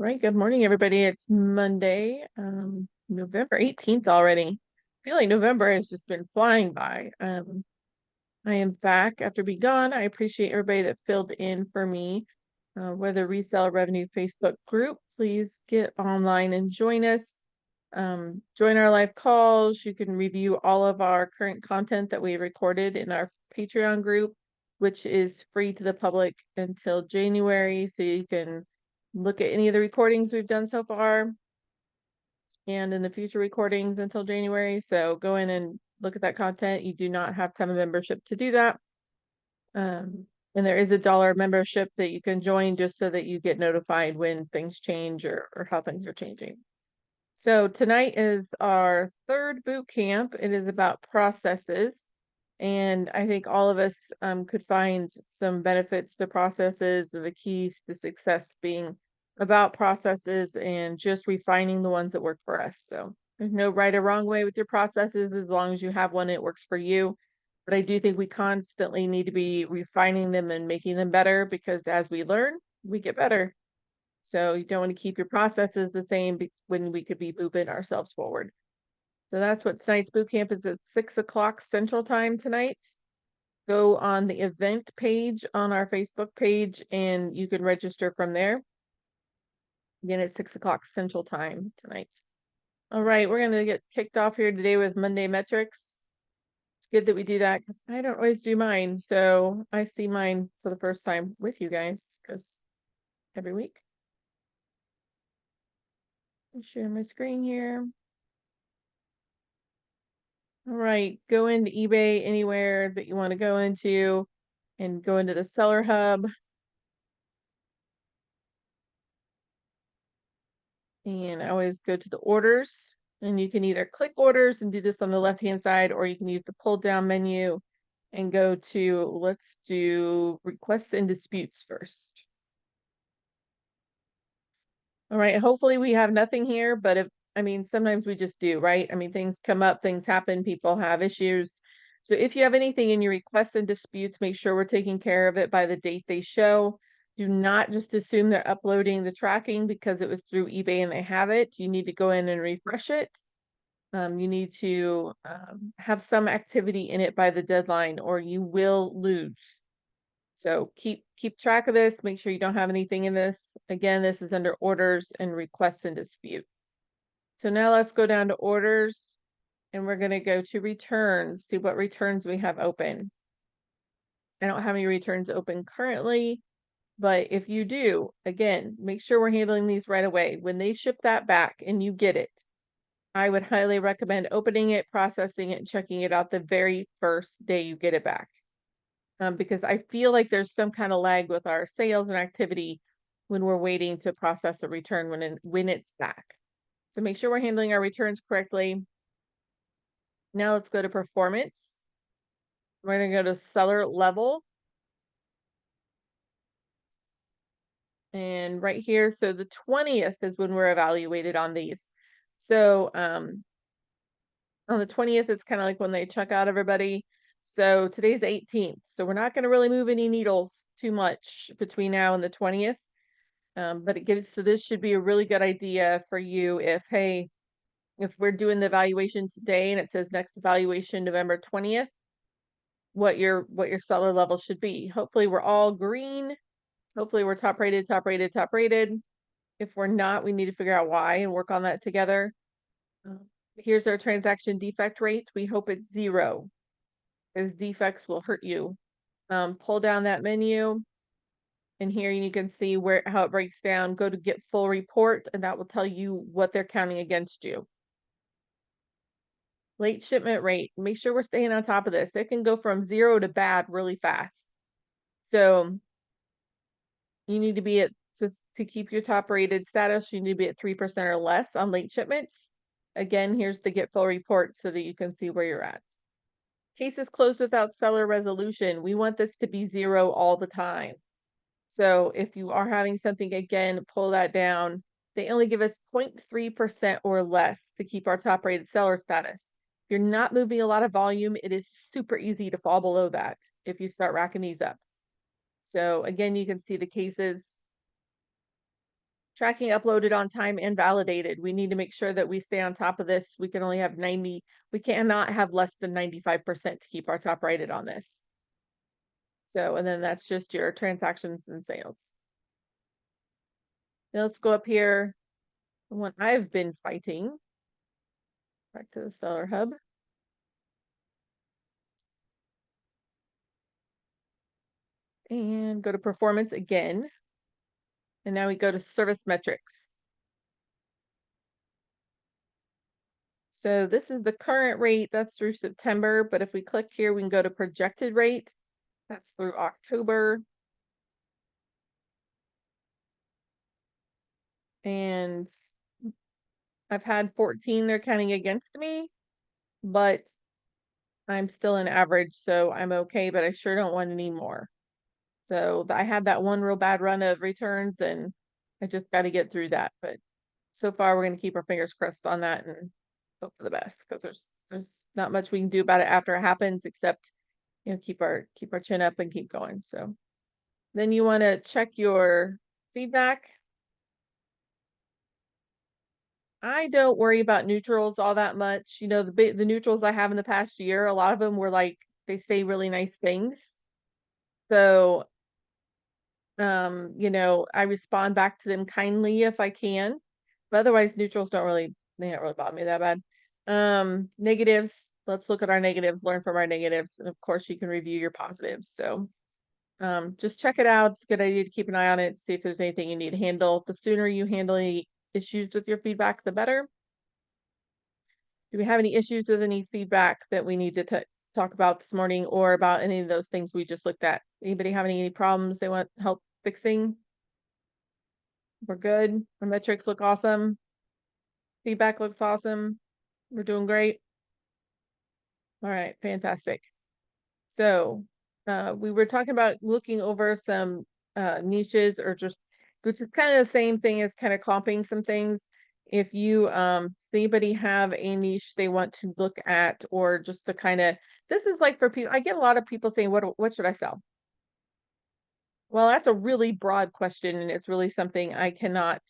Right. Good morning, everybody. It's Monday, November 18th already. I feel like November has just been flying by. I am back after being gone. I appreciate everybody that filled in for me. Whether Reseller Revenue Facebook group, please get online and join us. Join our live calls. You can review all of our current content that we recorded in our Patreon group, which is free to the public until January. So you can look at any of the recordings we've done so far and in the future recordings until January. So go in and look at that content. You do not have to have a membership to do that. And there is a $1 membership that you can join just so that you get notified when things change or how things are changing. So tonight is our third boot camp. It is about processes. And I think all of us could find some benefits to processes, the keys to success being about processes and just refining the ones that work for us. So there's no right or wrong way with your processes as long as you have one that works for you. But I do think we constantly need to be refining them and making them better because as we learn, we get better. So you don't want to keep your processes the same when we could be moving ourselves forward. So that's what tonight's boot camp is at 6 o'clock Central Time tonight. Go on the event page on our Facebook page and you can register from there. Again, it's 6 o'clock Central Time tonight. All right, we're going to get kicked off here today with Monday metrics. It's good that we do that because I don't always do mine. So I see mine for the first time with you guys because every week. I'll share my screen here. All right, go into eBay anywhere that you want to go into and go into the seller hub. And I always go to the orders and you can either click orders and do this on the left-hand side, or you can use the pull down menu and go to, let's do requests and disputes first. All right, hopefully we have nothing here, but sometimes we just do, right? I mean, things come up, things happen, people have issues. So if you have anything in your requests and disputes, make sure we're taking care of it by the date they show. Do not just assume they're uploading the tracking because it was through eBay and they have it. You need to go in and refresh it. You need to have some activity in it by the deadline or you will lose. So keep track of this. Make sure you don't have anything in this. Again, this is under orders and requests and dispute. So now let's go down to orders and we're going to go to returns, see what returns we have open. I don't have any returns open currently, but if you do, again, make sure we're handling these right away. When they ship that back and you get it, I would highly recommend opening it, processing it, and checking it out the very first day you get it back. Because I feel like there's some kind of lag with our sales and activity when we're waiting to process a return when it's back. So make sure we're handling our returns correctly. Now let's go to performance. We're going to go to seller level. And right here, so the 20th is when we're evaluated on these. So on the 20th, it's kind of like when they check out everybody. So today's the 18th. So we're not going to really move any needles too much between now and the 20th. But so this should be a really good idea for you if, hey, if we're doing the evaluation today and it says next evaluation November 20th, what your seller level should be. Hopefully we're all green. Hopefully we're top rated, top rated, top rated. If we're not, we need to figure out why and work on that together. Here's our transaction defect rate. We hope it's 0 because defects will hurt you. Pull down that menu. And here you can see how it breaks down. Go to get full report and that will tell you what they're counting against you. Late shipment rate. Make sure we're staying on top of this. It can go from 0 to bad really fast. So you need to be to keep your top rated status, you need to be at 3% or less on late shipments. Again, here's the get full report so that you can see where you're at. Cases closed without seller resolution. We want this to be 0 all the time. So if you are having something, again, pull that down. They only give us 0.3% or less to keep our top rated seller status. If you're not moving a lot of volume, it is super easy to fall below that if you start racking these up. So again, you can see the cases Tracking uploaded on time and validated. We need to make sure that we stay on top of this. We can only have 90, we cannot have less than 95% to keep our top rated on this. So, and then that's just your transactions and sales. Now let's go up here. The one I've been fighting. Back to the Seller Hub. And go to performance again. And now we go to service metrics. So this is the current rate, that's through September, but if we click here, we can go to projected rate. That's through October. And I've had 14, they're counting against me, but I'm still an average, so I'm okay, but I sure don't want any more. So I had that one real bad run of returns and I just got to get through that. But so far we're going to keep our fingers crossed on that and hope for the best, because there's not much we can do about it after it happens, except, you know, keep our chin up and keep going. So then you want to check your feedback. I don't worry about neutrals all that much. You know, the neutrals I have in the past year, a lot of them were like, they say really nice things. So, you know, I respond back to them kindly if I can, but otherwise neutrals they don't really bother me that bad. Negatives, let's look at our negatives, learn from our negatives. And of course you can review your positives. So, just check it out. It's a good idea to keep an eye on it, see if there's anything you need to handle. The sooner you handle any issues with your feedback, the better. Do we have any issues with any feedback that we need to talk about this morning, or about any of those things we just looked at? Anybody have any problems they want help fixing? We're good. Our metrics look awesome. Feedback looks awesome. We're doing great. All right, fantastic. So we were talking about looking over some niches, or just, which is kind of the same thing as kind of comping some things. If you does anybody have a niche they want to look at, or just to kind of, this is like for people, I get a lot of people saying, what should I sell? Well, that's a really broad question, and it's really something I cannot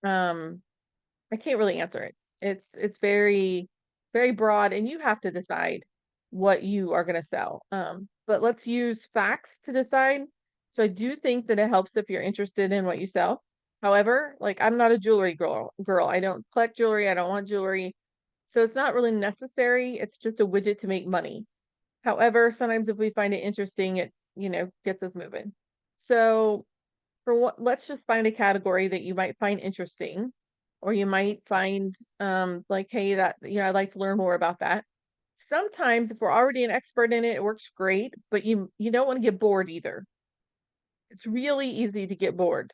I can't really answer it. It's very, very broad, and you have to decide what you are going to sell. But let's use facts to decide. So I do think that it helps if you're interested in what you sell. However, like, I'm not a jewelry girl. I don't collect jewelry. I don't want jewelry. So it's not really necessary. It's just a widget to make money. However, sometimes if we find it interesting, it, you know, gets us moving. So for what, let's just find a category that you might find interesting, or you might find like, hey, that, you know, I'd like to learn more about that. Sometimes if we're already an expert in it, it works great, but you don't want to get bored either. It's really easy to get bored.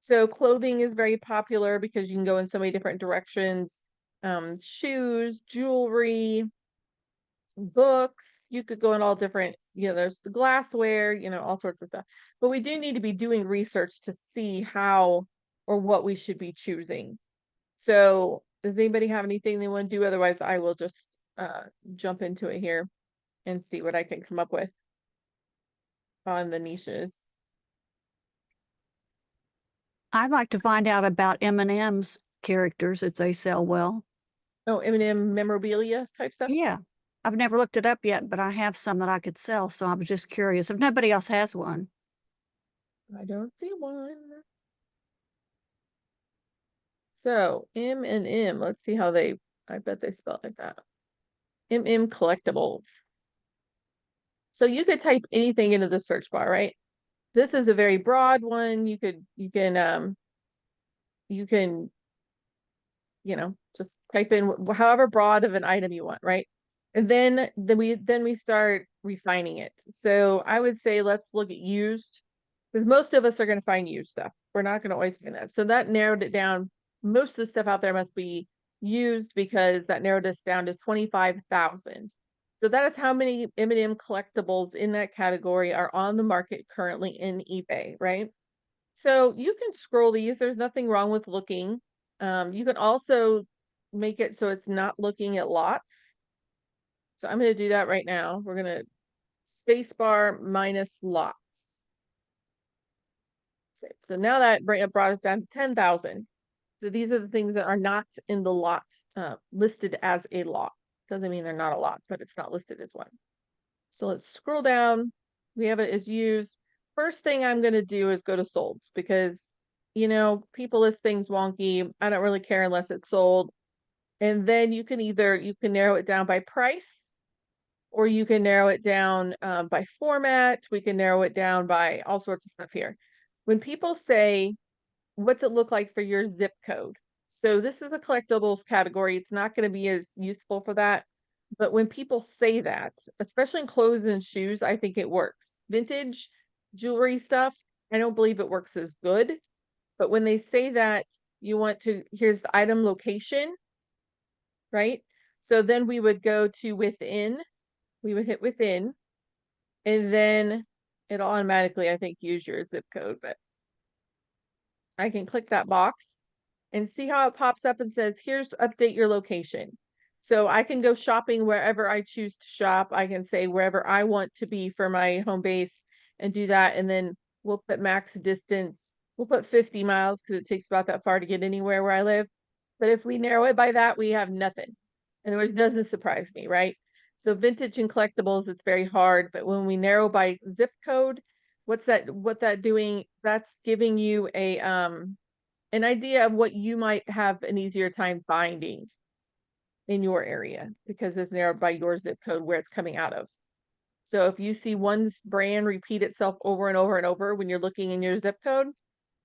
So clothing is very popular because you can go in so many different directions. Shoes, jewelry, books, you could go in all different, you know, there's the glassware, you know, all sorts of stuff. But we do need to be doing research to see how or what we should be choosing. So does anybody have anything they want to do? Otherwise, I will just jump into it here and see what I can come up with on the niches. I'd like to find out about M&M's characters, if they sell well. Oh, M&M memorabilia type stuff? Yeah. I've never looked it up yet, but I have some that I could sell, so I was just curious if nobody else has one. I don't see one. So M&M, let's see how they, I bet they spell it like that. M&M collectibles. So you could type anything into the search bar, right? This is a very broad one. You can, you know, just type in however broad of an item you want, right? And then we start refining it. So I would say let's look at used, because most of us are going to find used stuff. We're not going to always find that. So that narrowed it down. Most of the stuff out there must be used, because that narrowed us down to 25,000. So that is how many M&M collectibles in that category are on the market currently in eBay, right? So you can scroll these. There's nothing wrong with looking. You can also make it so it's not looking at lots. So I'm going to do that right now. We're going to spacebar minus lots. So now that brought us down to 10,000. So these are the things that are not in the lot, listed as a lot. Doesn't mean they're not a lot, but it's not listed as one. So let's scroll down. We have it as used. First thing I'm going to do is go to solds because, people list things wonky. I don't really care unless it's sold. And then you can narrow it down by price, or you can narrow it down by format. We can narrow it down by all sorts of stuff here. When people say, what's it look like for your zip code? So this is a collectibles category. It's not going to be as useful for that. But when people say that, especially in clothes and shoes, I think it works. Vintage jewelry stuff, I don't believe it works as good. But when they say that here's the item location, right? So then we would go to within, we would hit within, and then it'll automatically, I think, use your zip code, but I can click that box and see how it pops up and says, here's update your location. So I can go shopping wherever I choose to shop. I can say wherever I want to be for my home base and do that. And then we'll put max distance. We'll put 50 miles because it takes about that far to get anywhere where I live. But if we narrow it by that, we have nothing. In other words, it doesn't surprise me, right? So vintage and collectibles, it's very hard. But when we narrow by zip code, what that doing? That's giving you an idea of what you might have an easier time finding in your area because it's narrowed by your zip code where it's coming out of. So if you see one brand repeat itself over and over and over when you're looking in your zip code,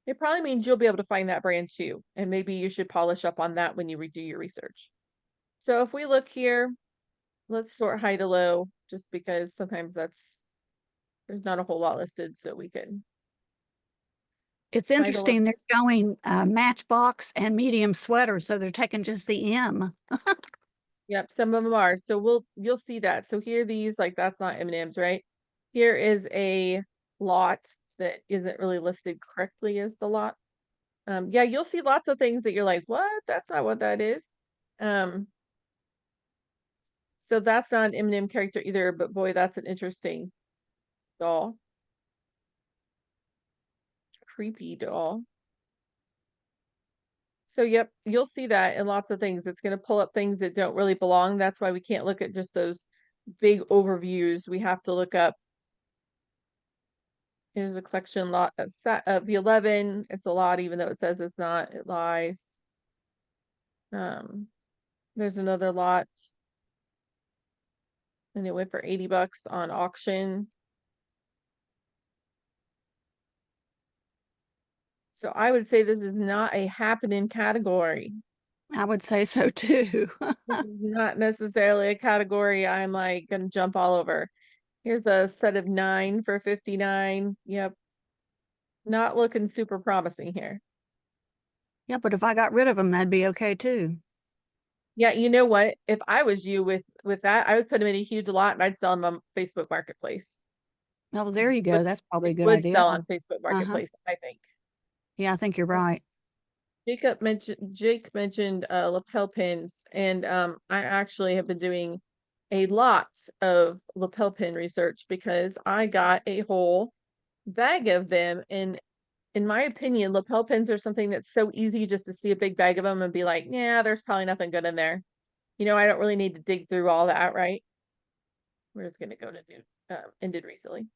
it probably means you'll be able to find that brand too. And maybe you should polish up on that when you redo your research. So if we look here, let's sort high to low just because sometimes there's not a whole lot listed, so we can. It's interesting. They're showing Matchbox and medium sweaters, so they're taking just the M. Yep, some of them are. So you'll see that. So here these, like that's not M&Ms, right? Here is a lot that isn't really listed correctly as the lot. Yeah, you'll see lots of things that you're like, what? That's not what that is. So that's not an M&M character either, but boy, that's an interesting doll. Creepy doll. So yep, you'll see that in lots of things. It's going to pull up things that don't really belong. That's why we can't look at just those big overviews. We have to look up. Here's a collection lot of the 11. It's a lot, even though it says it's not. It lies. There's another lot, and it went for $80 on auction. So I would say this is not a happening category. I would say so too. This is not necessarily a category I'm like gonna jump all over. Here's a set of 9 for 59. Yep. Not looking super promising here. Yeah, but if I got rid of them, that'd be okay too. Yeah, you know what? If I was you with that, I would put them in a huge lot and I'd sell them on Facebook Marketplace. Oh, there you go. That's probably a good Would idea. sell on Facebook Marketplace, I think. Yeah, I think you're right. Jake mentioned lapel pins, and I actually have been doing a lot of lapel pin research because I got a whole bag of them. And in my opinion, lapel pins are something that's so easy just to see a big bag of them and be like, yeah, there's probably nothing good in there. I don't really need to dig through all that, right? We're just gonna go to ended recently.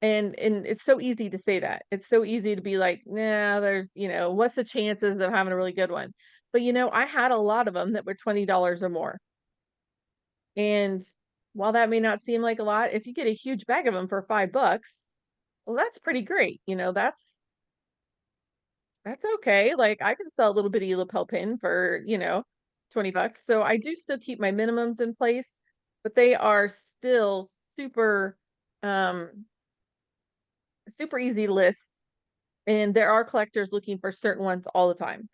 And it's so easy to say that. It's so easy to be like, nah, there's, what's the chances of having a really good one? But I had a lot of them that were $20 or more. And while that may not seem like a lot, if you get a huge bag of them for $5, well, that's pretty great. That's okay. Like I can sell a little bitty lapel pin for, $20. So I do still keep my minimums in place, but they are still super easy to list. And there are collectors looking for certain ones all the time.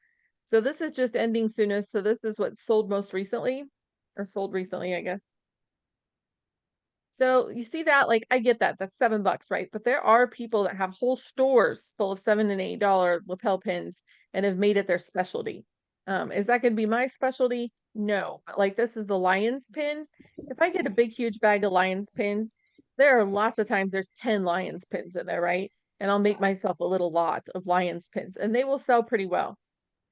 So this is just ending soonest. So this is what sold most recently, or sold recently, I guess. So you see that, like, I get that, that's $7, right? But there are people that have whole stores full of $7 and $8 lapel pins and have made it their specialty. Is that going to be my specialty? No, but like this is the Lions pin. If I get a big, huge bag of Lions pins, there are lots of times there's 10 Lions pins in there, right? And I'll make myself a little lot of Lions pins and they will sell pretty well.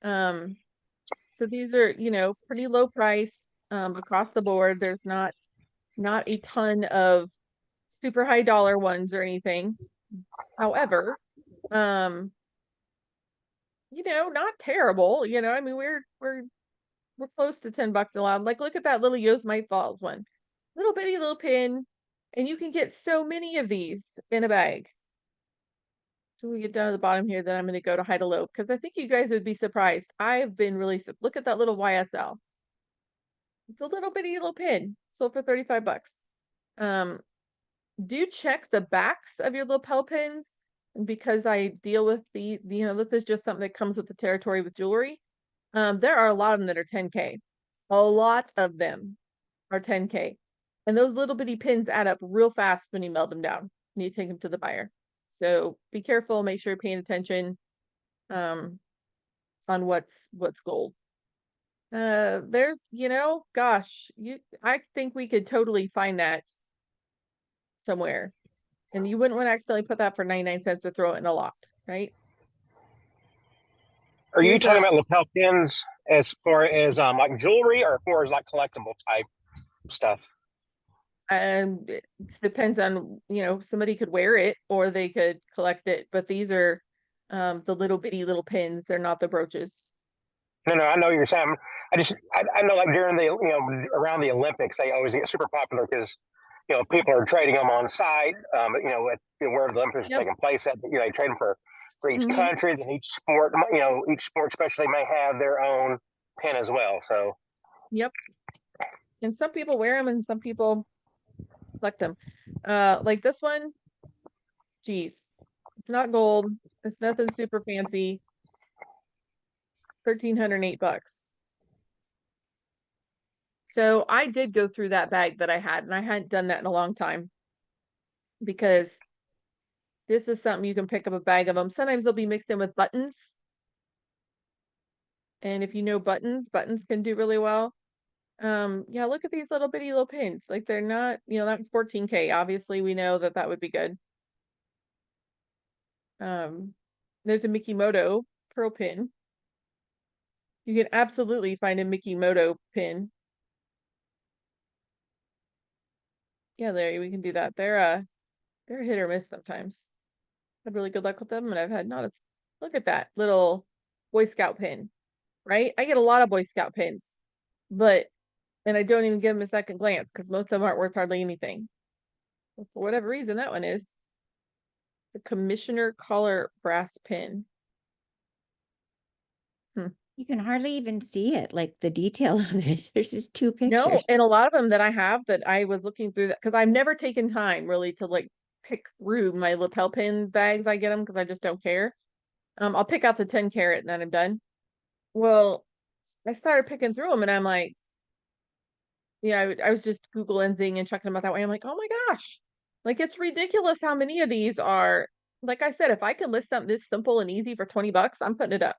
So these are, you know, pretty low price across the board. There's not a ton of super high dollar ones or anything. However, you know, not terrible. You know, I mean, we're close to $10 a lot. Like, look at that little Yosemite Falls one, little bitty little pin, and you can get so many of these in a bag. So we get down to the bottom here, then I'm going to go to high to low because I think you guys would be surprised. I've been really, look at that little YSL. It's a little bitty little pin, sold for 35 bucks. Do check the backs of your lapel pins. And because I deal with you know, this is just something that comes with the territory with jewelry. There are a lot of them that are 10K. A lot of them are 10K. And those little bitty pins add up real fast when you melt them down. And you take them to the buyer. So be careful, make sure you're paying attention on what's gold. There's, you know, gosh, I think we could totally find that somewhere. And you wouldn't want to accidentally put that for 99 cents to throw it in a lot, right? Are you Here's talking about lapel pins as far as like jewelry, or as far as like collectible type stuff? and it depends on, you know, somebody could wear it or they could collect it, but these are the little bitty little pins. They're not the brooches. No, I know what you're saying. I know like during the, you know, around the Olympics, they always get super popular because, you know, people are trading them on site. You know, where the Olympics are Yep. taking place at, you know, they trade them for each Hmm. country. Then each sport, you know, each sport especially may have their own pin as well. So Yep. And some people wear them and some people collect them. Like this one, geez, it's not gold. It's nothing super fancy. 1,308 bucks. So I did go through that bag that I had, and I hadn't done that in a long time because this is something you can pick up a bag of them. Sometimes they'll be mixed in with buttons. And if you know buttons, buttons can do really well. Yeah, look at these little bitty little pins. Like they're not, you know, that's 14K. Obviously, we know that that would be good. There's a Mickey Moto pearl pin. You can absolutely find a Mickey Moto pin. Yeah, Larry, we can do that. They're hit or miss sometimes. Had really good luck with them, and I've had not a, look at that little Boy Scout pin, right? I get a lot of Boy Scout pins, and I don't even give them a second glance because most of them aren't worth hardly anything. But for whatever reason, that one is the Commissioner Collar brass pin. You can hardly even see it, like the detail of it. There's just two No, pictures. and a lot of them that I have that I was looking through that because I've never taken time really to like pick through my lapel pin bags. I get them because I just don't care. I'll pick out the 10 carat and then I'm done. Well, I started picking through them and I'm like, yeah, I was just Google lensing and checking them out that way. I'm like, oh my gosh, like it's ridiculous how many of these are. Like I said, if I can list something this simple and easy for 20 bucks, I'm putting it up.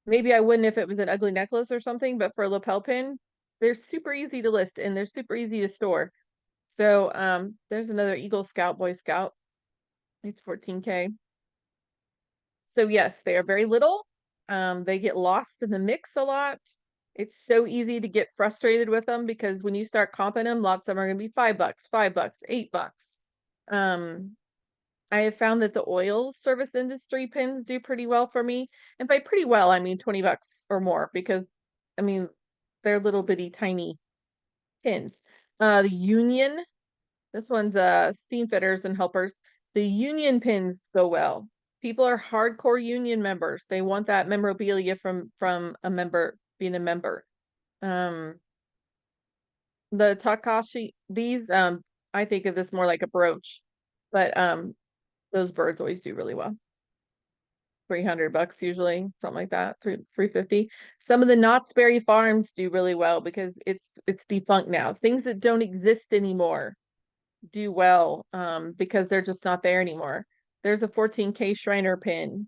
Maybe I wouldn't if it was an ugly necklace or something, but for a lapel pin, they're super easy to list and they're super easy to store. So there's another Eagle Scout, Boy Scout. It's 14K. So yes, they are very little. They get lost in the mix a lot. It's so easy to get frustrated with them because when you start comping them, lots of them are going to be $5, $5, $8. I have found that the oil service industry pins do pretty well for me. And by pretty well, I mean 20 bucks or more because I mean, they're little bitty tiny pins. The Union, this one's steam fitters and helpers. The Union pins go well. People are hardcore Union members. They want that memorabilia from a member being a member. The Takashi, these I think of this more like a brooch, but those birds always do really well. 300 bucks usually, something like that, 350. Some of the Knott's Berry Farms do really well because it's defunct now. Things that don't exist anymore do well because they're just not there anymore. There's a 14K Shriner pin.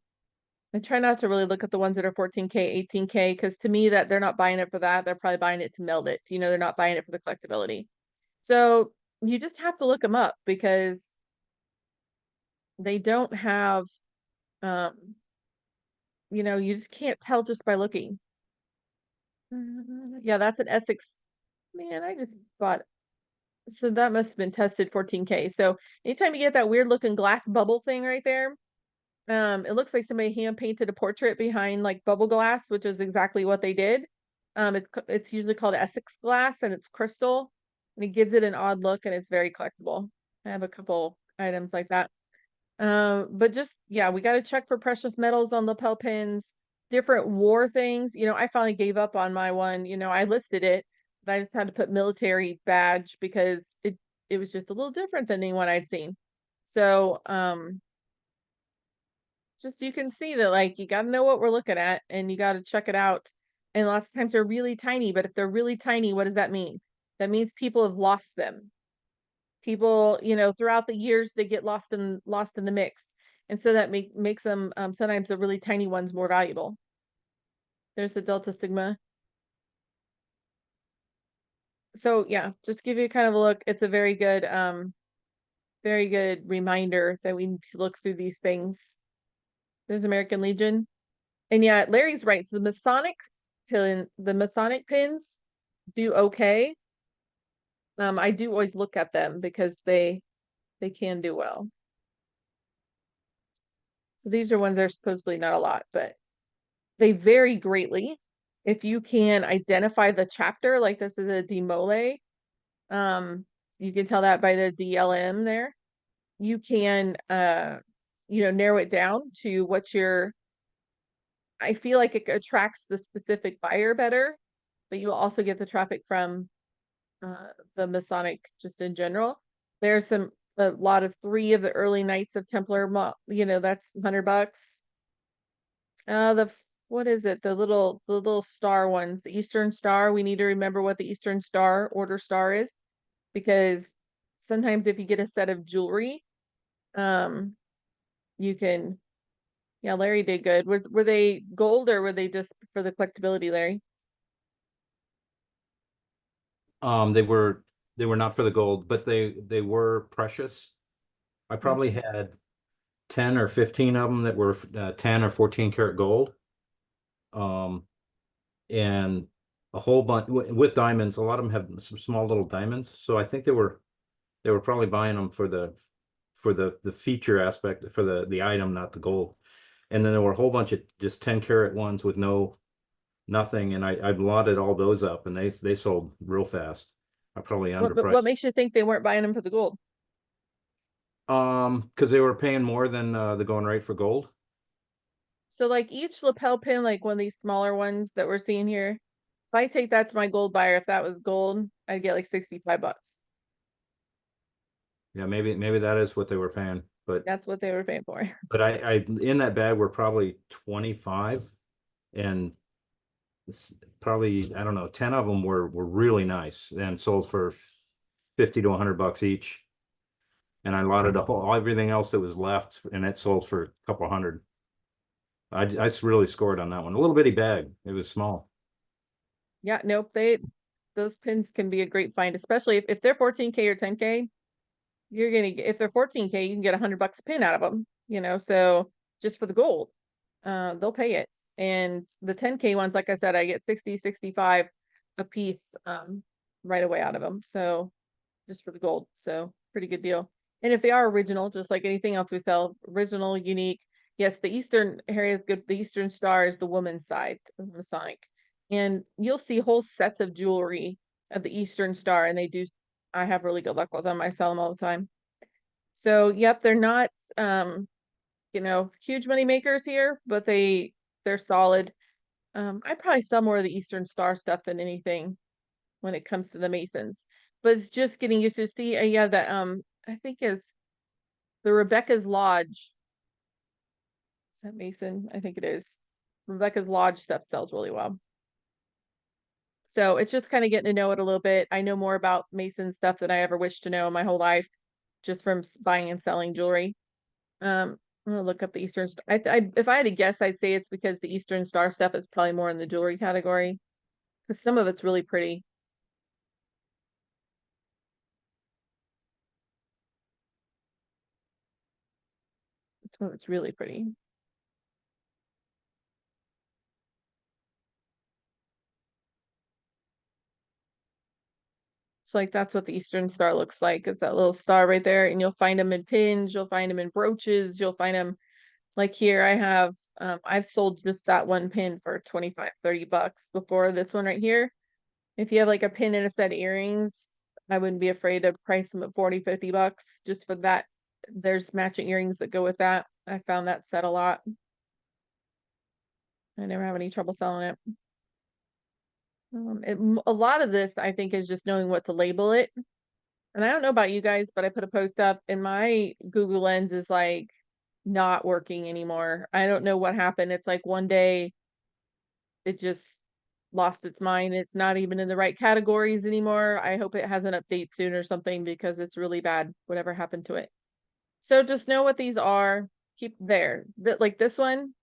I try not to really look at the ones that are 14K, 18K, because to me that they're not buying it for that. They're probably buying it to meld it. You know, they're not buying it for the collectability. So you just have to look them up because they don't have, um, you just can't tell just by looking. Yeah, that's an Essex. Man, I just bought. So that must have been tested 14K. So anytime you get that weird looking glass bubble thing right there, it looks like somebody hand painted a portrait behind like bubble glass, which is exactly what they did. It's usually called Essex glass and it's crystal and it gives it an odd look and it's very collectible. I have a couple items like that. But just, yeah, we got to check for precious metals on lapel pins, different war things. I finally gave up on my one. I listed it, but I just had to put military badge because it was just a little different than anyone I'd seen. So, just you can see that like you got to know what we're looking at and you got to check it out. And lots of times they're really tiny, but if they're really tiny, what does that mean? That means people have lost them. People, throughout the years they get lost in the mix. And so that makes them sometimes the really tiny ones more valuable. There's the Delta Sigma. So yeah, just give you kind of a look. It's a very good reminder that we need to look through these things. There's American Legion. And yeah, Larry's right. So the Masonic pins do okay. I do always look at them because they can do well. So these are ones that are supposedly not a lot, but they vary greatly. If you can identify the chapter, like this is a demole, you can tell that by the DLM there. You can narrow it down to what I feel like it attracts the specific buyer better, but you will also get the traffic from the Masonic just in general. There's a lot of 3 of the early Knights of Templar, that's $100. What is it? The little star ones, the Eastern Star. We need to remember what the Eastern Star Order Star is, because sometimes if you get a set of jewelry, you can. Yeah, Larry did good. Were they gold or were they just for the collectability, Larry? They were not for the gold, but they were precious. I probably had 10 or 15 of them that were 10 or 14 karat gold. And a whole bunch with diamonds. A lot of them have some small little diamonds. So I think they were probably buying them for the feature aspect, for the item, not the gold. And then there were a whole bunch of just 10 karat ones with nothing. And I lotted all those up and they sold real fast. I probably underpriced. What makes you think they weren't buying them for the gold? Because they were paying more than the going rate for gold. So like each lapel pin, like one of these smaller ones that we're seeing here, if I take that to my gold buyer, if that was gold, I'd get like $65. Yeah, maybe that is what they were paying, but That's what they were paying for. but I in that bag were probably 25, and it's probably, I don't know, 10 of them were really nice and sold for 50 to $100 each. And I lotted everything else that was left, and it sold for a couple hundred. I really scored on that one. A little bitty bag. It was small. Yeah, nope. Those pins can be a great find, especially if they're 14K or 10K. You're gonna get, if they're 14K, you can get $100 a pin out of them. So just for the gold, they'll pay it. And the 10K ones, like I said, I get 60, 65 a piece right away out of them. So just for the gold. So pretty good deal. And if they are original, just like anything else we sell, original, unique. Yes, the Eastern area is good. The Eastern Star is the woman's side of Masonic. And you'll see whole sets of jewelry of the Eastern Star, and I have really good luck with them. I sell them all the time. So, yep, they're not, huge money makers here, but they're solid. I probably sell more of the Eastern Star stuff than anything when it comes to the Masons, but it's just getting used to see. Yeah, that I think is the Rebecca's Lodge. Is that Mason? I think it is. Rebecca's Lodge stuff sells really well. So it's just kind of getting to know it a little bit. I know more about Mason stuff than I ever wished to know in my whole life, just from buying and selling jewelry. I'm gonna look up the Eastern Star. If I had to guess, I'd say it's because the Eastern Star stuff is probably more in the jewelry category, because some of it's really pretty. Oh, it's really pretty. So like that's what the Eastern Star looks like. It's that little star right there, and you'll find them in pins, you'll find them in brooches, you'll find them like here. I have I've sold just that one pin for 25, 30 bucks before this one right here. If you have like a pin and a set of earrings, I wouldn't be afraid to price them at 40, 50 bucks just for that. There's matching earrings that go with that. I found that set a lot. I never have any trouble selling it. A lot of this, I think, is just knowing what to label it. And I don't know about you guys, but I put a post up and my Google Lens is like not working anymore. I don't know what happened. It's like one day it just lost its mind. It's not even in the right categories anymore. I hope it has an update soon or something because it's really bad, whatever happened to it. So just know what these are. Keep there. Like this one,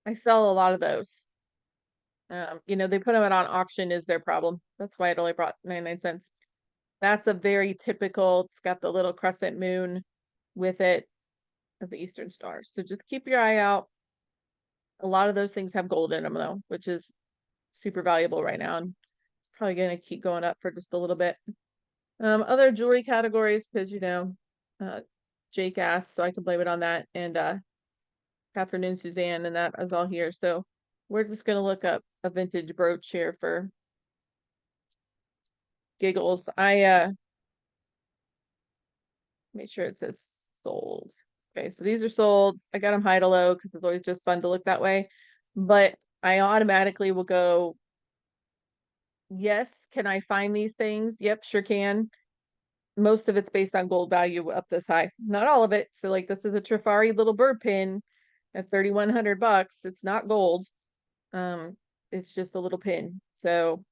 I sell a lot of those. They put them out on auction is their problem. That's why it only brought 99 cents. That's a very typical, it's got the little crescent moon with it of the Eastern Star. So just keep your eye out. A lot of those things have gold in them though, which is super valuable right now. And it's probably going to keep going up for just a little bit. Other jewelry categories, because Jake asked, so I can blame it on that. And Catherine and Suzanne and that is all here. So we're just going to look up a vintage brooch here for giggles. I make sure it says sold. Okay, so these are sold. I got them high to low because it's always just fun to look that way. But I automatically will go, yes, can I find these things? Yep, sure can. Most of it's based on gold value up this high. Not all of it. So like this is a Trifari little bird pin at 3,100 bucks. It's not gold. It's just a little pin. So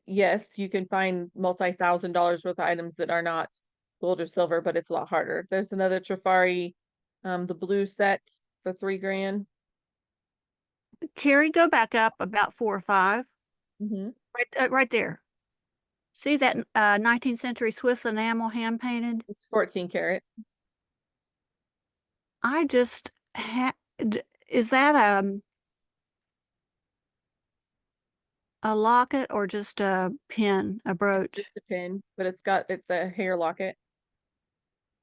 yes, you can find multi-$1,000 worth of items that are not gold or silver, but it's a lot harder. There's another Trifari, the blue set for $3,000. Carrie, go back up about 4 or 5. Mm-hmm. Right there. See that 19th century Swiss enamel hand painted? It's 14 karat. I just is that a locket or just a pin, a brooch? It's just a pin, but it's a hair locket.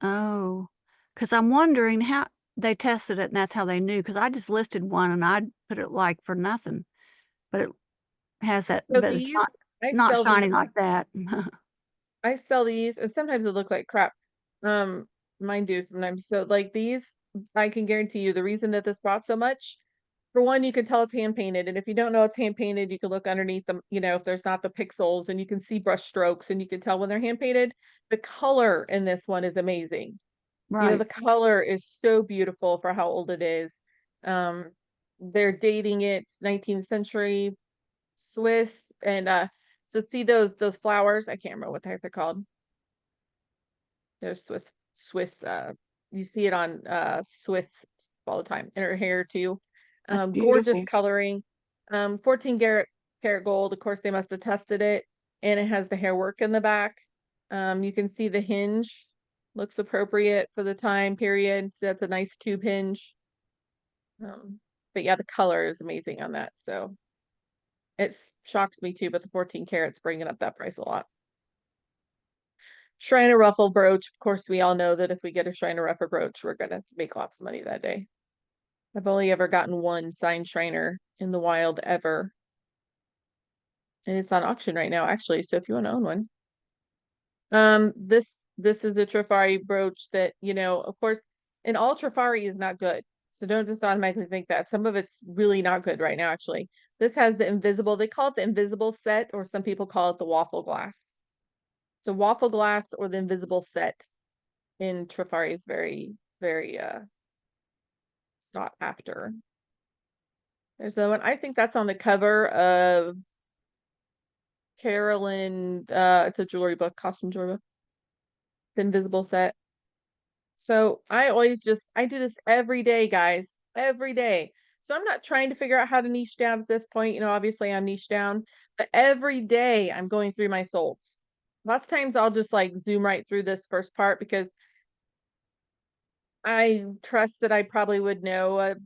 Oh, because I'm wondering how they tested it and that's how they knew. Because I just listed one and I put it like for nothing, but it has that, So but it's these, not shiny like that. I sell these, and sometimes they look like crap. Mine do sometimes. So like these, I can guarantee you the reason that this brought so much, for one, you can tell it's hand painted. And if you don't know it's hand painted, you can look underneath them, if there's not the pixels, and you can see brush strokes and you can tell when they're hand painted. The color in this one is amazing. Right. The color is so beautiful for how old it is. They're dating it 19th century Swiss, and so see those flowers. I can't remember what the heck they're called. They're Swiss. You see it on Swiss all the time in her hair too. That's Gorgeous beautiful. coloring. 14 karat gold. Of course, they must have tested it, and it has the hair work in the back. You can see the hinge looks appropriate for the time period. So that's a nice tube hinge. But yeah, the color is amazing on that. So it shocks me too, but the 14 karats bringing up that price a lot. Shriner ruffle brooch. Of course, we all know that if we get a Shriner ruffle brooch, we're gonna make lots of money that day. I've only ever gotten one signed Shriner in the wild ever. And it's on auction right now, actually. So if you want to own one. This is a Trifari brooch that, of course, and all Trifari is not good. So don't just automatically think that. Some of it's really not good right now, actually. This has the invisible, they call it the invisible set, or some people call it the waffle glass. So waffle glass or the invisible set in Trifari is very, very sought after. There's the one. I think that's on the cover of Carolyn. It's a jewelry book, costume jewelry book. The invisible set. So I do this every day, guys, every day. So I'm not trying to figure out how to niche down at this point. Obviously I'm niche down, but every day I'm going through my solds. Lots of times I'll just like zoom right through this first part because I trust that I probably would know a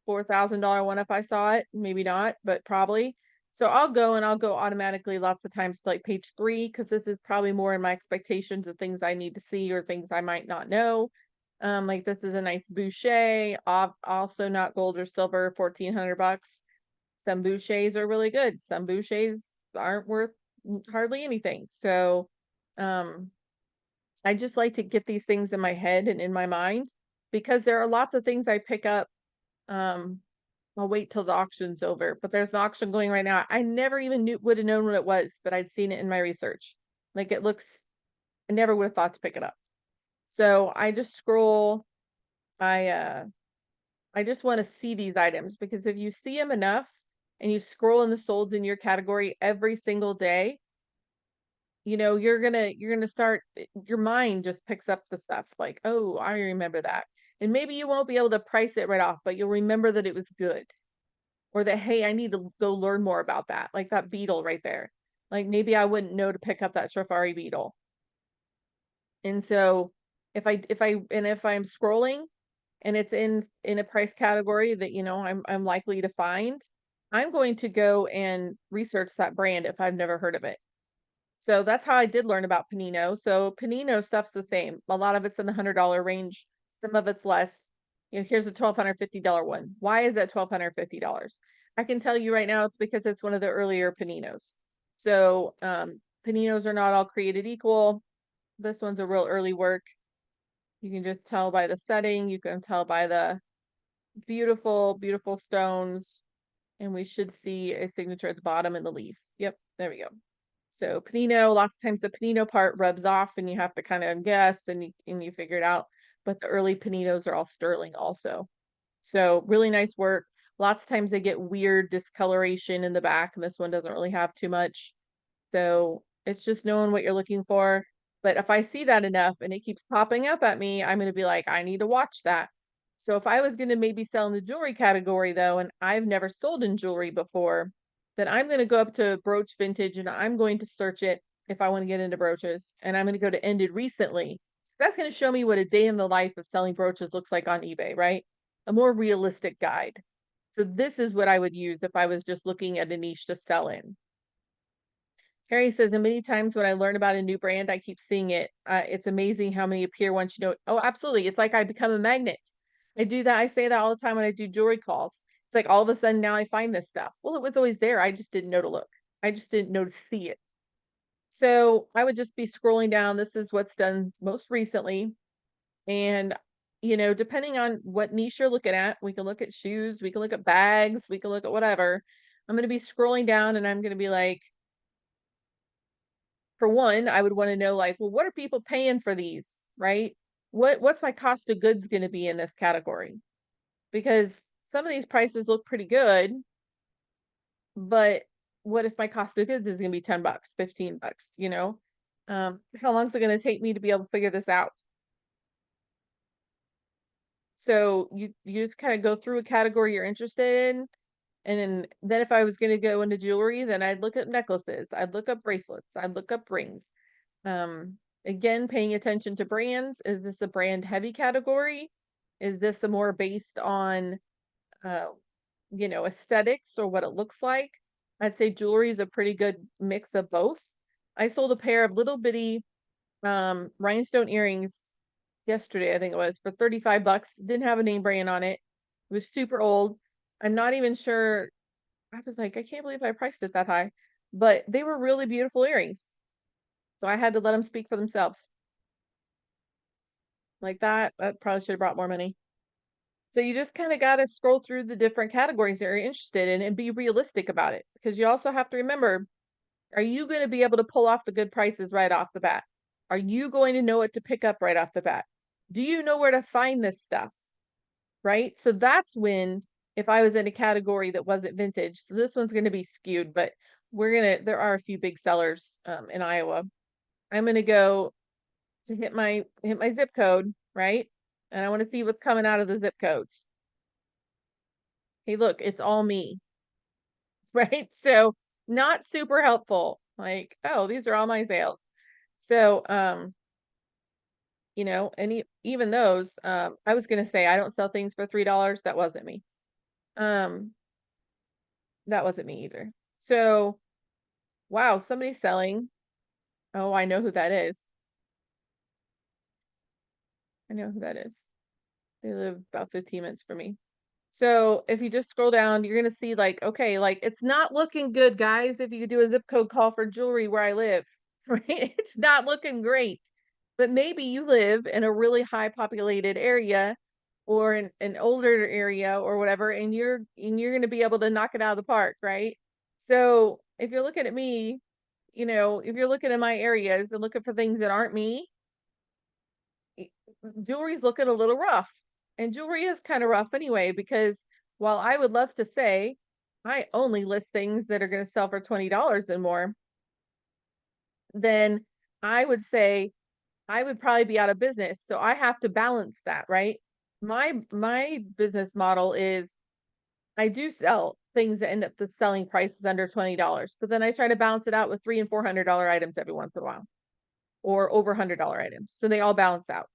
$4,000 one if I saw it. Maybe not, but probably. So I'll go automatically lots of times to like page 3 because this is probably more in my expectations of things I need to see or things I might not know. Like this is a nice boucher, also not gold or silver, 1,400 bucks. Some bouchers are really good. Some bouchers aren't worth hardly anything. So, I just like to get these things in my head and in my mind because there are lots of things I pick up. Um, I'll wait till the auction's over, but there's an auction going right now. I never even would have known what it was, but I'd seen it in my research. Like it looks, I never would have thought to pick it up. So I just scroll. I just want to see these items because if you see them enough and you scroll in the solds in your category every single day, you know, you're gonna start, your mind just picks up the stuff like, oh, I remember that. And maybe you won't be able to price it right off, but you'll remember that it was good. Or that, hey, I need to go learn more about that. Like that beetle right there. Like maybe I wouldn't know to pick up that Safari beetle. And so if I'm scrolling and it's in a price category that, you know, I'm likely to find, I'm going to go and research that brand if I've never heard of it. So that's how I did learn about Panino. So Panino stuff's the same. A lot of it's in the $100 range. Some of it's less. You know, here's a $1,250 one. Why is that $1,250? I can tell you right now, it's because it's one of the earlier Paninos. So Paninos are not all created equal. This one's a real early work. You can just tell by the setting. You can tell by the beautiful, beautiful stones. And we should see a signature at the bottom in the leaf. Yep, there we go. So Panino, lots of times the Panino part rubs off and you have to kind of guess and you figure it out. But the early Paninos are all sterling also. So really nice work. Lots of times they get weird discoloration in the back, and this one doesn't really have too much. So it's just knowing what you're looking for. But if I see that enough and it keeps popping up at me, I'm going to be like, I need to watch that. So if I was going to maybe sell in the jewelry category though, and I've never sold in jewelry before, then I'm going to go up to brooch vintage and I'm going to search it if I want to get into brooches. And I'm going to go to ended recently. That's going to show me what a day in the life of selling brooches looks like on eBay, right? A more realistic guide. So this is what I would use if I was just looking at a niche to sell in. Harry says, and many times when I learn about a new brand, I keep seeing it. It's amazing how many appear once you know. Oh, absolutely. It's like I become a magnet. I do that. I say that all the time when I do jewelry calls. It's like all of a sudden now I find this stuff. Well, it was always there. I just didn't know to look. I just didn't know to see it. So I would just be scrolling down. This is what's done most recently. And, you know, depending on what niche you're looking at, we can look at shoes, we can look at bags, we can look at whatever. I'm going to be scrolling down and I'm going to be like, for one, I would want to know like, well, what are people paying for these, right? What's my cost of goods going to be in this category? Because some of these prices look pretty good, but what if my cost of goods is going to be 10 bucks, 15 bucks, you know? How long is it going to take me to be able to figure this out? So you just kind of go through a category you're interested in. And then if I was going to go into jewelry, then I'd look at necklaces, I'd look up bracelets, I'd look up rings. Again, paying attention to brands. Is this a brand heavy category? Is this a more based on, you know, aesthetics or what it looks like? I'd say jewelry is a pretty good mix of both. I sold a pair of little bitty rhinestone earrings yesterday, I think it was, for 35 bucks. Didn't have a name brand on it. It was super old. I'm not even sure. I was like, I can't believe I priced it that high, but they were really beautiful earrings. So I had to let them speak for themselves. Like that probably should have brought more money. So you just kind of got to scroll through the different categories that you're interested in and be realistic about it. Because you also have to remember, are you going to be able to pull off the good prices right off the bat? Are you going to know what to pick up right off the bat? Do you know where to find this stuff? Right? So that's when, if I was in a category that wasn't vintage, so this one's going to be skewed, but there are a few big sellers in Iowa. I'm going to go to hit my zip code, right? And I want to see what's coming out of the zip codes. Hey, look, it's all me, right? So not super helpful. Like, oh, these are all my sales. So you know, and even those, I was gonna say I don't sell things for $3. That wasn't me. That wasn't me either. So, wow, somebody's selling. Oh, I know who that is. I know who that is. They live about 15 minutes from me. So if you just scroll down, you're gonna see like, okay, like it's not looking good, guys. If you do a zip code call for jewelry where I live, right? It's not looking great. But maybe you live in a really high populated area or in an older area or whatever, and you're gonna be able to knock it out of the park, right? So if you're looking at me, you know, if you're looking at my areas and looking for things that aren't me, jewelry's looking a little rough. And jewelry is kind of rough anyway, because while I would love to say I only list things that are going to sell for $20 and more, then I would say I would probably be out of business. So I have to balance that, right? My business model is I do sell things that end up the selling prices under $20, but then I try to balance it out with $300 and $400 items every once in a while, or over $100 items. So they all balance out.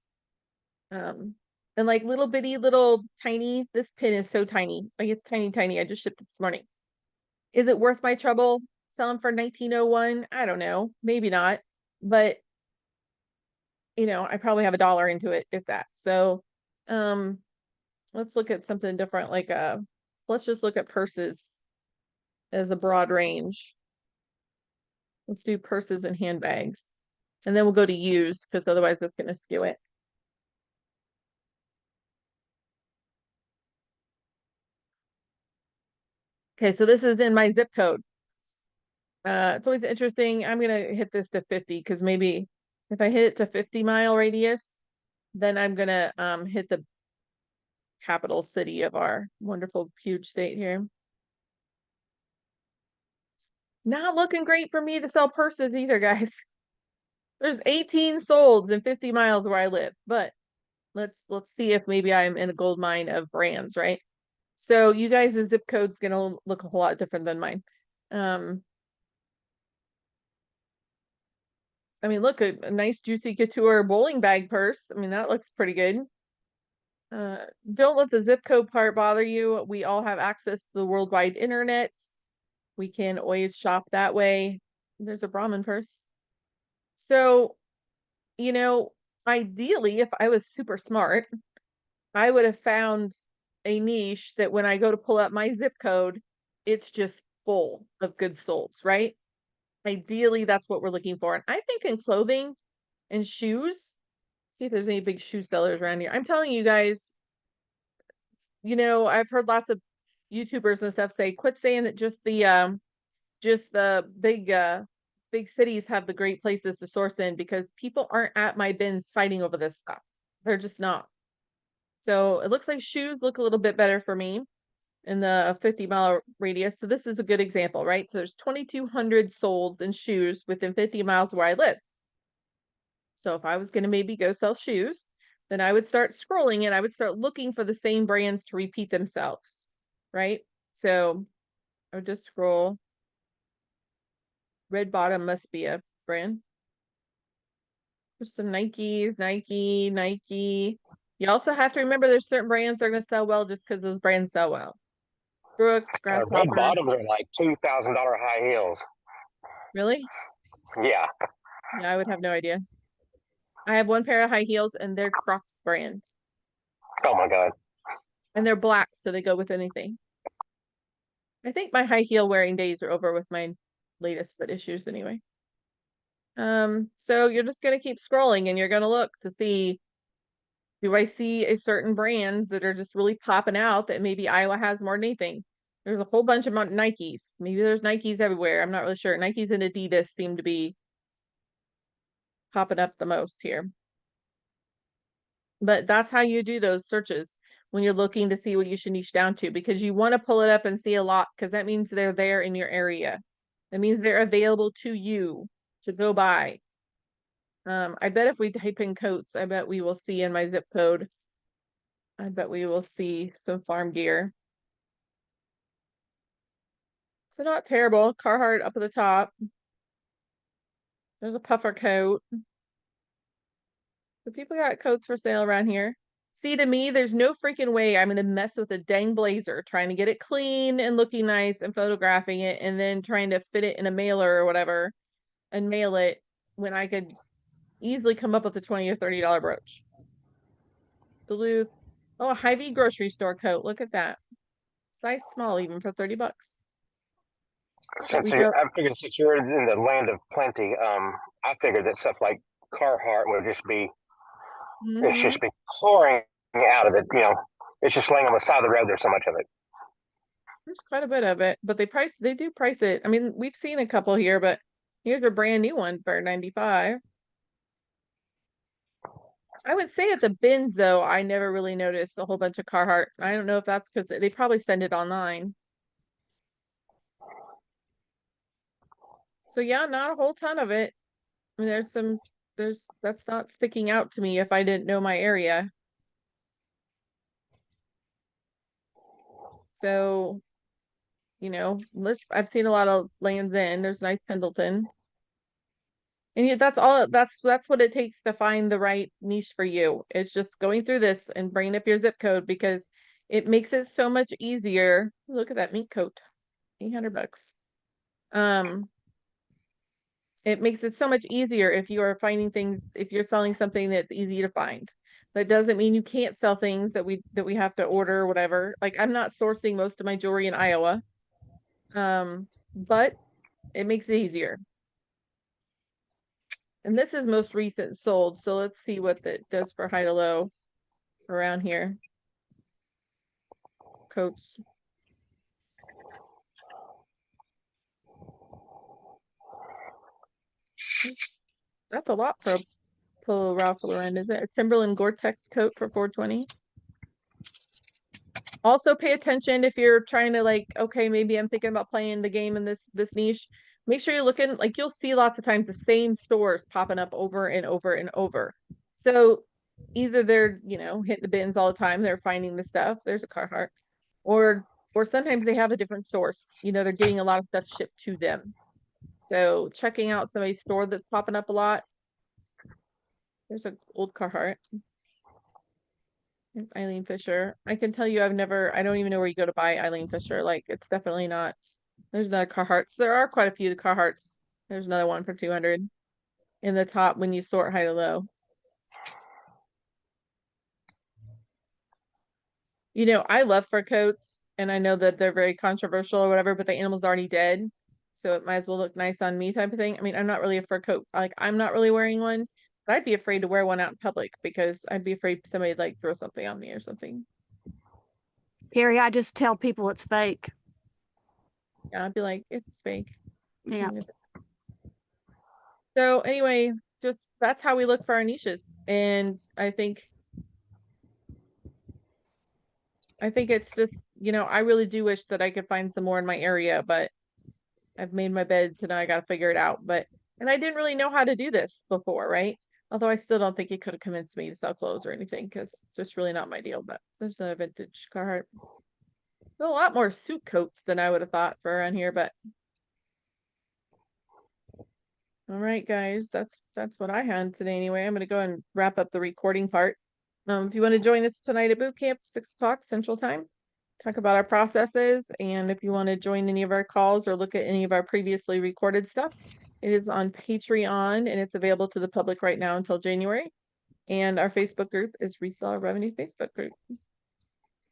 And like little bitty, little tiny, this pin is so tiny. Like it's tiny, tiny. I just shipped it this morning. Is it worth my trouble selling for 1901? I don't know. Maybe not. But you know, I probably have $1 into it, if that. So let's look at something different. Like let's just look at purses as a broad range. Let's do purses and handbags. And then we'll go to used, because otherwise it's gonna skew it. Okay, so this is in my zip code. It's always interesting. I'm gonna hit this to 50, because maybe if I hit it to 50-mile radius, then I'm gonna hit the capital city of our wonderful huge state here. Not looking great for me to sell purses either, guys. There's 18 solds in 50 miles where I live, but let's see if maybe I'm in a gold mine of brands, right? So you guys' zip code's gonna look a whole lot different than mine. I mean, look, a nice juicy couture bowling bag purse. I mean, that looks pretty good. Don't let the zip code part bother you. We all have access to the worldwide internet. We can always shop that way. There's a Brahmin purse. So, you know, ideally, if I was super smart, I would have found a niche that when I go to pull up my zip code, it's just full of good solds, right? Ideally, that's what we're looking for. And I think in clothing and shoes, see if there's any big shoe sellers around here. I'm telling you guys, you know, I've heard lots of YouTubers and stuff say, quit saying that just the big cities have the great places to source in, because people aren't at my bins fighting over this stuff. They're just not. So it looks like shoes look a little bit better for me in the 50-mile radius. So this is a good example, right? So there's 2,200 solds in shoes within 50 miles where I live. So if I was going to maybe go sell shoes, then I would start scrolling and I would start looking for the same brands to repeat themselves, right? So I would just scroll. Red Bottom must be a brand. There's some Nikes, Nike. You also have to remember there's certain brands that are going to sell well just because those brands sell well. Brooks, Red Grasshopper. bottoms are like $2,000 high heels. Really? Yeah. Yeah, I would have no idea. I have one pair of high heels and they're Crocs brand. Oh my God. And they're black, so they go with anything. I think my high heel wearing days are over with my latest foot issues anyway. So you're just gonna keep scrolling and you're gonna look to see, do I see a certain brands that are just really popping out that maybe Iowa has more than anything? There's a whole bunch of Nikes. Maybe there's Nikes everywhere. I'm not really sure. Nikes and Adidas seem to be popping up the most here. But that's how you do those searches when you're looking to see what you should niche down to, because you want to pull it up and see a lot, because that means they're there in your area. That means they're available to you to go buy. I bet if we type in coats, I bet we will see in my zip code. I bet we will see some farm gear. So not terrible. Carhartt up at the top. There's a puffer coat. So people got coats for sale around here. See, to me, there's no freaking way I'm gonna mess with a dang blazer, trying to get it clean and looking nice and photographing it and then trying to fit it in a mailer or whatever and mail it when I could easily come up with a $20 or $30 brooch. Duluth. Oh, a Hy-Vee grocery store coat. Look at that. Size small even for $30. Since you're in the land of plenty, I figured that stuff like Carhartt would just be it's Mhm. just be pouring out of it. It's just laying on the side of the road. There's so much of it. There's quite a bit of it, but they do price it. I mean, we've seen a couple here, but here's a brand new one for $95. I would say at the bins though, I never really noticed a whole bunch of Carhartt. I don't know if that's because they probably send it online. So yeah, not a whole ton of it. I mean, that's not sticking out to me if I didn't know my area. So, I've seen a lot of Lands End. There's nice Pendleton. And that's what it takes to find the right niche for you. It's just going through this and bringing up your zip code because it makes it so much easier. Look at that mink coat. $800. It makes it so much easier if you are finding things, if you're selling something that's easy to find. That doesn't mean you can't sell things that we have to order or whatever. Like I'm not sourcing most of my jewelry in Iowa. But it makes it easier. And this is most recent sold, so let's see what that does for high to low around here. Coats. That's a lot for a Polo Ralph Lauren, is it? A Timberland Gore-Tex coat for $420. Also pay attention if you're trying to like, okay, maybe I'm thinking about playing the game in this niche. Make sure you're looking, like you'll see lots of times the same stores popping up over and over and over. So either they're, hitting the bins all the time, they're finding the stuff, there's a Carhartt, or sometimes they have a different source. They're getting a lot of stuff shipped to them. So checking out somebody's store that's popping up a lot. There's an old Carhartt. There's Eileen Fisher. I can tell you I don't even know where you go to buy Eileen Fisher. Like it's definitely not. There's another Carhartts. There are quite a few Carhartts. There's another one for 200 in the top when you sort high to low. I love fur coats and I know that they're very controversial or whatever, but the animal's already dead. So it might as well look nice on me type of thing. I mean, I'm not really a fur coat. Like I'm not really wearing one, but I'd be afraid to wear one out in public because I'd be afraid somebody like throw something on me or something. Carrie, I just tell people it's fake. Yeah, I'd be like, it's fake. Yeah. So anyway, just that's how we look for our niches. And I think it's just, I really do wish that I could find some more in my area, but I've made my bed, so now I got to figure it out. And I didn't really know how to do this before, right? Although I still don't think it could have convinced me to sell clothes or anything because it's just really not my deal. But there's another vintage Carhartt. There's a lot more suit coats than I would have thought for around here, but all right, guys, that's what I had today anyway. I'm gonna go and wrap up the recording part. If you want to join us tonight at boot camp, 6 o'clock Central Time, talk about our processes, and if you want to join any of our calls or look at any of our previously recorded stuff, it is on Patreon and it's available to the public right now until January. And our Facebook group is Reseller Revenue Facebook group.